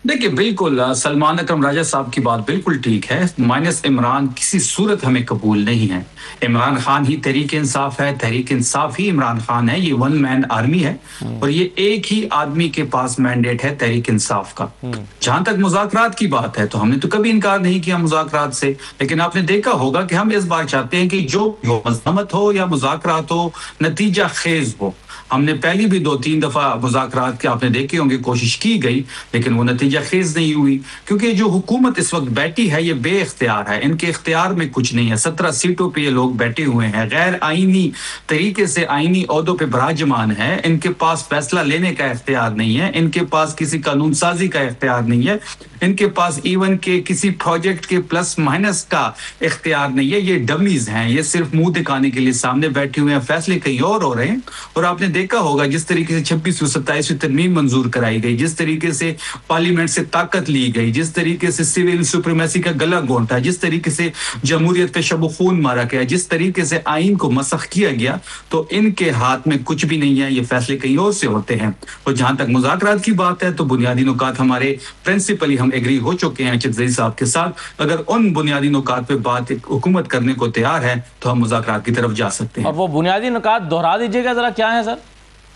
دیکھیے بالکل سلمان اکرم راجہ صاحب کی بات بالکل ٹھیک ہے، مائنس عمران کسی صورت ہمیں قبول نہیں ہے۔ عمران خان ہی تحریک انصاف ہے، تحریک انصاف ہی عمران خان ہے، یہ ون مین آرمی ہے اور یہ ایک ہی آدمی کے پاس مینڈیٹ ہے تحریک انصاف کا۔ جہاں تک مذاکرات کی بات ہے تو ہم نے تو کبھی انکار نہیں کیا مذاکرات سے، لیکن آپ نے دیکھا ہوگا کہ ہم اس بار چاہتے ہیں کہ جو مذمت ہو یا مذاکرات ہو نتیجہ خیز ہو۔ ہم نے پہلی بھی 2-3 دفعہ مذاکرات کے آپ نے دیکھے ہوں گے کوشش کی گئی، لیکن وہ نتیجہ خیز نہیں ہوئی، کیونکہ جو حکومت اس وقت بیٹھی ہے یہ بے اختیار ہے، ان کے اختیار میں کچھ نہیں ہے۔ 17 سیٹوں پہ یہ لوگ بیٹھے ہوئے ہیں، غیر آئینی طریقے سے آئینی عہدوں پہ براجمان ہے، ان کے پاس فیصلہ لینے کا اختیار نہیں ہے، ان کے پاس کسی قانون سازی کا اختیار نہیں ہے، ان کے پاس ایون کے کسی پروجیکٹ کے پلس مائنس کا اختیار نہیں ہے۔ یہ ڈمیز ہیں، یہ صرف منہ دکھانے کے لیے سامنے بیٹھے ہوئے ہیں، فیصلے کہیں اور ہو رہے ہیں۔ اور آپ نے دیکھا ہوگا جس طریقے سے 26ویں 27ویں ترمیم منظور کرائی گئی، جس طریقے سے پارلیمنٹ سے طاقت لی گئی، جس طریقے سے سول سپریمیسی کا گلا گھونٹا، جس طریقے سے جمہوریت پہ شب و خون مارا گیا، جس طریقے سے آئین کو مسخ کیا گیا، تو ان کے ہاتھ میں کچھ بھی نہیں ہے، یہ فیصلے کہیں اور سے ہوتے ہیں۔ اور جہاں تک مذاکرات کی بات ہے تو بنیادی نکات ہمارے پرنسپلی ہم ایگری ہو چکے ہیں چغزئی صاحب کے ساتھ۔ اگر ان بنیادی نکات پہ بات حکومت کرنے کو تیار ہے تو ہم مذاکرات کی طرف جا سکتے ہیں۔ اور وہ بنیادی نکات دہرا دیجیے گا ذرا، کیا ہے سر؟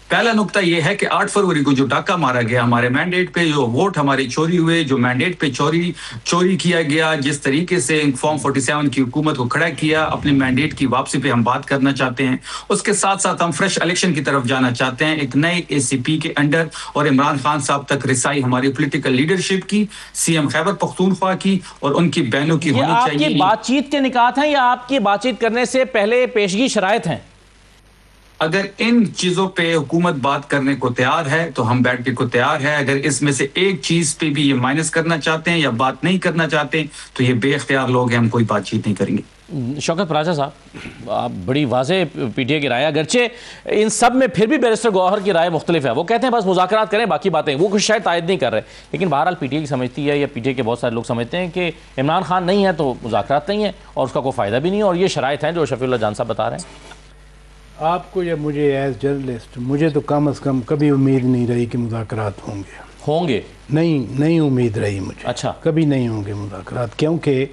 پہلا نقطہ یہ ہے کہ 8 فروری کو جو ڈاکہ مارا گیا ہمارے مینڈیٹ پہ، جو ووٹ ہمارے چوری ہوئے، جو مینڈیٹ پہ چوری کیا گیا، جس طریقے سے فارم 47 کی حکومت کو کھڑا کیا، اپنے مینڈیٹ کی واپسی پہ ہم بات کرنا چاہتے ہیں۔ اس کے ساتھ ساتھ ہم فریش الیکشن کی طرف جانا چاہتے ہیں، ایک نئے اے سی پی کے انڈر، اور عمران خان صاحب تک رسائی ہماری پولیٹیکل لیڈرشپ کی، سی ایم خیبر پختونخوا کی اور ان کی بہنوں کی ہونی چاہیے۔ یہ آپ کی بات چیت کے نکات ہیں یا آپ کی بات چیت کرنے سے پہلے پیشگی شرائط ہیں؟ اگر ان چیزوں پہ حکومت بات کرنے کو تیار ہے تو ہم بیٹھ کے کو تیار ہے، اگر اس میں سے ایک چیز پہ بھی یہ مائنس کرنا چاہتے ہیں یا بات نہیں کرنا چاہتے ہیں تو یہ بے اختیار لوگ ہیں، ہم کوئی بات چیت نہیں کریں گے۔ شوکت راجہ صاحب، آپ بڑی واضح پی ٹی اے کی رائے، اگرچہ ان سب میں پھر بھی بیرسٹر گوہر کی رائے مختلف ہے، وہ کہتے ہیں بس مذاکرات کریں باقی باتیں، وہ کچھ شاید تائید نہیں کر رہے، لیکن بہرحال پی ٹی اے کی سمجھتی ہے یا پی ٹی اے کے بہت سارے لوگ سمجھتے ہیں کہ عمران خان نہیں ہے تو مذاکرات نہیں ہے اور اس کا کوئی فائدہ بھی نہیں ہے، اور یہ شرائط ہیں جو شفیع اللہ جان صاحب بتا رہے ہیں۔ آپ کو یا مجھے ایز جرنلسٹ، مجھے تو کم از کم کبھی امید نہیں رہی کہ مذاکرات ہوں گے۔ نہیں امید رہی مجھے، اچھا، کبھی نہیں ہوں گے مذاکرات، کیونکہ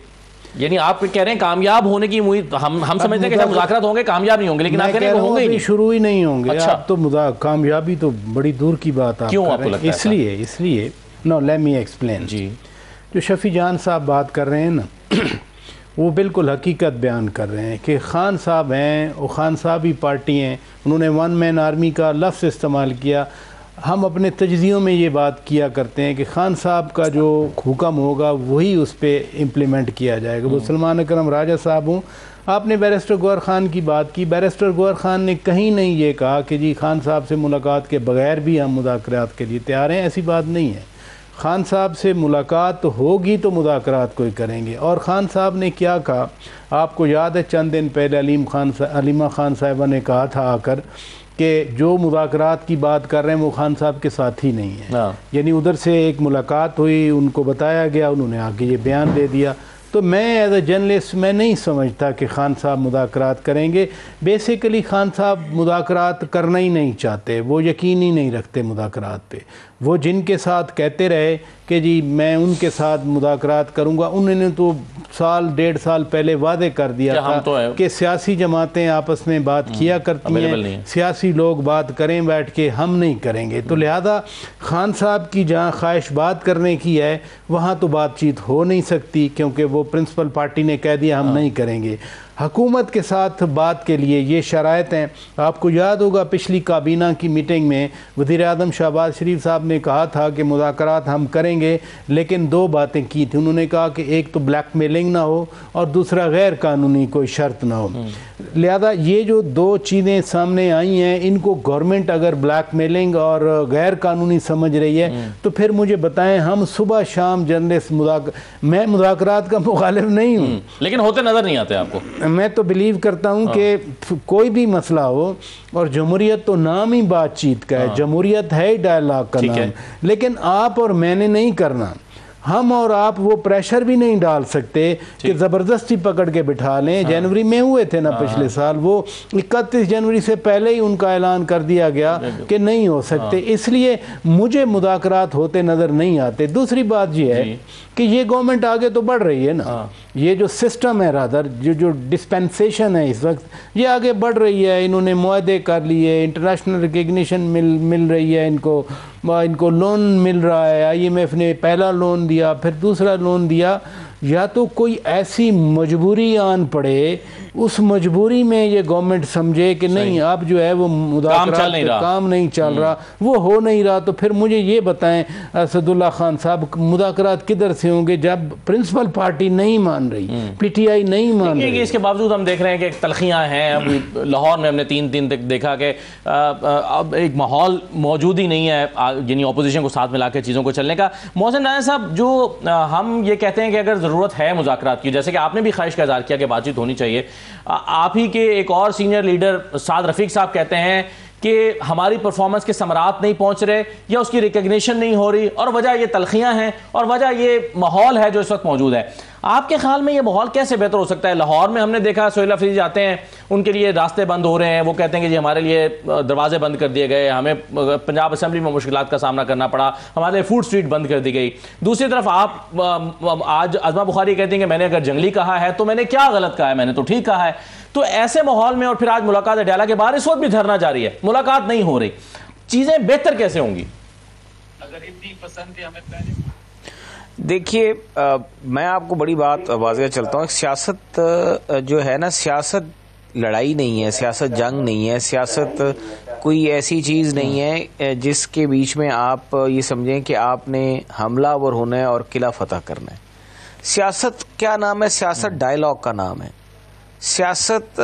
یعنی آپ کہہ رہے ہیں کامیاب ہونے کی امید، ہم سمجھتے ہیں کہ مذاکرات ہوں گے، کامیاب نہیں ہوں گے، لیکن آپ کہہ رہے ہیں کہ ہوں گے ہی نہیں، شروع ہی نہیں ہوں گے۔ آپ تو کامیابی تو بڑی دور کی بات آپ کیوں آپ کو لگتا ہے؟ اس لیے نو لیٹ می ایکسپلین۔ جی، جو شفیع جان صاحب بات کر رہے ہیں نا، وہ بالکل حقیقت بیان کر رہے ہیں کہ خان صاحب ہیں، وہ خان صاحب ہی پارٹی ہیں، انہوں نے ون مین آرمی کا لفظ استعمال کیا۔ ہم اپنے تجزیوں میں یہ بات کیا کرتے ہیں کہ خان صاحب کا جو حکم ہوگا وہی اس پہ امپلیمنٹ کیا جائے گا۔ وہ سلمان اکرم راجہ صاحب ہوں، آپ نے بیرسٹر گوہر خان کی بات کی، بیرسٹر گوہر خان نے کہیں نہیں یہ کہا کہ جی خان صاحب سے ملاقات کے بغیر بھی ہم مذاکرات کے لیے تیار ہیں، ایسی بات نہیں ہے۔ خان صاحب سے ملاقات ہوگی تو مذاکرات کوئی کریں گے۔ اور خان صاحب نے کیا کہا، آپ کو یاد ہے چند دن پہلے علیمہ خان صاحبہ نے کہا تھا آ کر کہ جو مذاکرات کی بات کر رہے ہیں وہ خان صاحب کے ساتھ ہی نہیں ہے، یعنی ادھر سے ایک ملاقات ہوئی، ان کو بتایا گیا، انہوں نے آگے یہ بیان دے دیا۔ تو میں ایز اے جرنلسٹ میں نہیں سمجھتا کہ خان صاحب مذاکرات کریں گے۔ بیسیکلی خان صاحب مذاکرات کرنا ہی نہیں چاہتے، وہ یقین ہی نہیں رکھتے مذاکرات پہ۔ وہ جن کے ساتھ کہتے رہے کہ جی میں ان کے ساتھ مذاکرات کروں گا، انہوں نے تو 1.5 سال پہلے وعدے کر دیا تھا کہ سیاسی جماعتیں آپس میں بات کیا کرتی ہیں، سیاسی لوگ بات کریں بیٹھ کے، ہم نہیں کریں گے۔ تو لہذا خان صاحب کی جہاں خواہش بات کرنے کی ہے وہاں تو بات چیت ہو نہیں سکتی، کیونکہ وہ پرنسپل پارٹی نے کہہ دیا ہم نہیں کریں گے۔ حکومت کے ساتھ بات کے لیے یہ شرائط ہیں۔ آپ کو یاد ہوگا پچھلی کابینہ کی میٹنگ میں وزیر اعظم شہباز شریف صاحب نے کہا تھا کہ مذاکرات ہم کریں گے، لیکن 2 باتیں کی تھیں۔ انہوں نے کہا کہ ایک تو بلیک میلنگ نہ ہو اور دوسرا غیر قانونی کوئی شرط نہ ہو۔ لہذا یہ جو 2 چیزیں سامنے آئی ہیں، ان کو گورنمنٹ اگر بلیک میلنگ اور غیر قانونی سمجھ رہی ہے تو پھر مجھے بتائیں، ہم صبح شام جرنلسٹ میں مذاکرات کا مخالف نہیں ہوں، لیکن ہوتے نظر نہیں آتے آپ کو۔ میں تو بلیو کرتا ہوں کہ کوئی بھی مسئلہ ہو، اور جمہوریت تو نام ہی بات چیت کا ہے، جمہوریت ہے ہی ڈائلاگ کا نام، لیکن آپ اور میں نے نہیں کرنا۔ ہم اور آپ وہ پریشر بھی نہیں ڈال سکتے کہ زبردستی پکڑ کے بٹھا لیں. جنوری میں ہوئے تھے نا پچھلے سال, وہ 31 جنوری سے پہلے ہی ان کا اعلان کر دیا گیا کہ نہیں ہو سکتے. اس لیے مجھے مذاکرات ہوتے نظر نہیں آتے. دوسری بات یہ ہے کہ یہ گورنمنٹ آگے تو بڑھ رہی ہے نا, یہ جو سسٹم ہے رادر جو ڈسپینسیشن ہے اس وقت یہ آگے بڑھ رہی ہے. انہوں نے معاہدے کر لیے, انٹرنیشنل ریکگنیشن مل رہی ہے, ان کو لون مل رہا ہے. IMF نے پہلا لون دیا, پھر دوسرا لون دیا. یا تو کوئی ایسی مجبوری آن پڑے, اس مجبوری میں یہ گورنمنٹ سمجھے کہ نہیں اب جو ہے وہ مذاکرات کام نہیں چل رہا, وہ ہو نہیں رہا, تو پھر مجھے یہ بتائیں اسد اللہ خان صاحب مذاکرات کدھر سے ہوں گے جب پرنسپل پارٹی نہیں مان رہی, PTI نہیں مان رہی. اس کے باوجود ہم دیکھ رہے ہیں کہ تلخیاں ہیں. اب لاہور میں ہم نے 3 دن تک دیکھا کہ اب ایک ماحول موجود ہی نہیں ہے, یعنی اپوزیشن کو ساتھ ملا کے چیزوں کو چلنے کا. محسن ناظر صاحب, جو ہم یہ کہتے ہیں کہ اگر ضرورت ہے مذاکرات کی, جیسے کہ آپ نے بھی خواہش کا اظہار کیا کہ بات چیت ہونی چاہیے, آپ ہی کے ایک اور سینئر لیڈر سعد رفیق صاحب کہتے ہیں کہ ہماری پرفارمنس کے ثمرات نہیں پہنچ رہے یا اس کی ریکگنیشن نہیں ہو رہی, اور وجہ یہ تلخیاں ہیں اور وجہ یہ ماحول ہے جو اس وقت موجود ہے. آپ کے خیال میں یہ ماحول کیسے بہتر ہو سکتا ہے؟ لاہور میں ہم نے دیکھا سہیل افریدی جاتے ہیں, ان کے لیے راستے بند ہو رہے ہیں, وہ کہتے ہیں کہ جی ہمارے لیے دروازے بند کر دیے گئے, ہمیں پنجاب اسمبلی میں مشکلات کا سامنا کرنا پڑا, ہمارے فوڈ اسٹریٹ بند کر دی گئی. دوسری طرف آپ آج عظمہ بخاری کہتے ہیں کہ میں نے اگر جنگلی کہا ہے تو میں نے کیا غلط کہا ہے, میں نے تو ٹھیک کہا ہے. تو ایسے ماحول میں, اور پھر آج ملاقات اڈیالہ کے باہر اس وقت بھی دھرنا جاری ہے, ملاقات نہیں ہو رہی, چیزیں بہتر کیسے ہوں گی؟ اگر اتنی پسند ہے ہمیں پہلے. دیکھیے, میں آپ کو بڑی بات واضح چلتا ہوں. سیاست جو ہے نا, سیاست لڑائی نہیں ہے, سیاست جنگ نہیں ہے, سیاست کوئی ایسی چیز نہیں ہے جس کے بیچ میں آپ یہ سمجھیں کہ آپ نے حملہ آور ہونا ہے اور قلعہ فتح کرنا ہے. سیاست کیا نام ہے؟ سیاست ڈائلاگ کا نام ہے. سیاست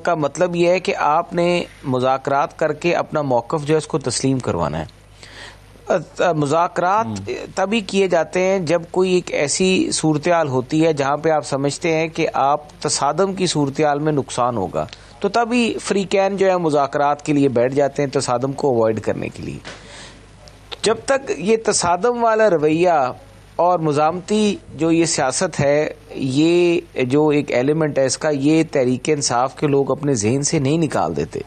کا مطلب یہ ہے کہ آپ نے مذاکرات کر کے اپنا موقف جو ہے اس کو تسلیم کروانا ہے. مذاکرات تبھی کیے جاتے ہیں جب کوئی ایک ایسی صورتحال ہوتی ہے جہاں پہ آپ سمجھتے ہیں کہ آپ تصادم کی صورتحال میں نقصان ہوگا, تو تبھی فریقین جو ہے مذاکرات کے لیے بیٹھ جاتے ہیں تصادم کو اوائڈ کرنے کے لیے. جب تک یہ تصادم والا رویہ اور مزاحمتی جو یہ سیاست ہے, یہ جو ایک ایلیمنٹ ہے اس کا, یہ تحریک انصاف کے لوگ اپنے ذہن سے نہیں نکال دیتے.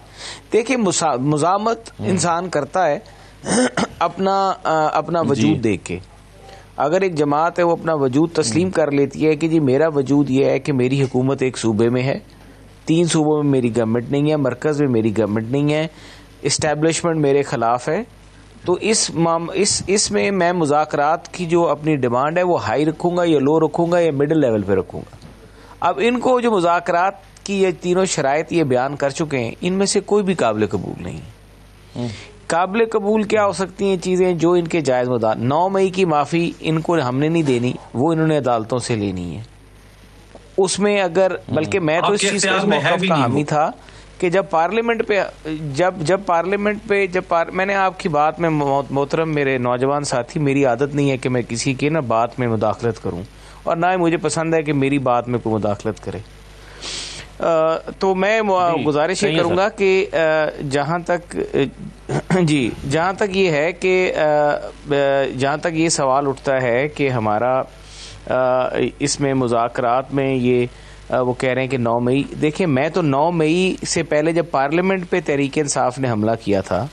دیکھیں, مزاحمت انسان کرتا ہے اپنا وجود دیکھ کے. اگر ایک جماعت ہے وہ اپنا وجود تسلیم کر لیتی ہے کہ جی میرا وجود یہ ہے کہ میری حکومت ایک صوبے میں ہے, 3 صوبوں میں میری گورنمنٹ نہیں ہے, مرکز میں میری گورنمنٹ نہیں ہے, اسٹیبلشمنٹ میرے خلاف ہے, تو اس میں میں مذاکرات کی جو اپنی ڈیمانڈ ہے وہ ہائی رکھوں گا یا لو رکھوں گا یا مڈل لیول پہ رکھوں گا. اب ان کو جو مذاکرات کی یہ تینوں شرائط یہ بیان کر چکے ہیں, ان میں سے کوئی بھی قابل قبول نہیں. قابل قبول کیا ہو سکتی ہیں چیزیں جو ان کے جائز مدار. 9 مئی کی معافی ان کو ہم نے نہیں دینی, وہ انہوں نے عدالتوں سے لینی ہے. اس میں اگر بلکہ میں تو اس چیز کا موقف کا حامی تھا کہ جب پارلیمنٹ پہ میں نے آپ کی بات میں, محترم میرے نوجوان ساتھی, میری عادت نہیں ہے کہ میں کسی کی نا بات میں مداخلت کروں, اور نہ ہی مجھے پسند ہے کہ میری بات میں کوئی مداخلت کرے. تو میں گزارش یہ کروں گا کہ جہاں تک یہ ہے کہ جہاں تک یہ سوال اٹھتا ہے کہ ہمارا اس میں مذاکرات میں یہ وہ کہہ رہے ہیں کہ 9 مئی, دیکھیں میں تو 9 مئی سے پہلے جب پارلیمنٹ پہ تحریک انصاف نے حملہ کیا تھا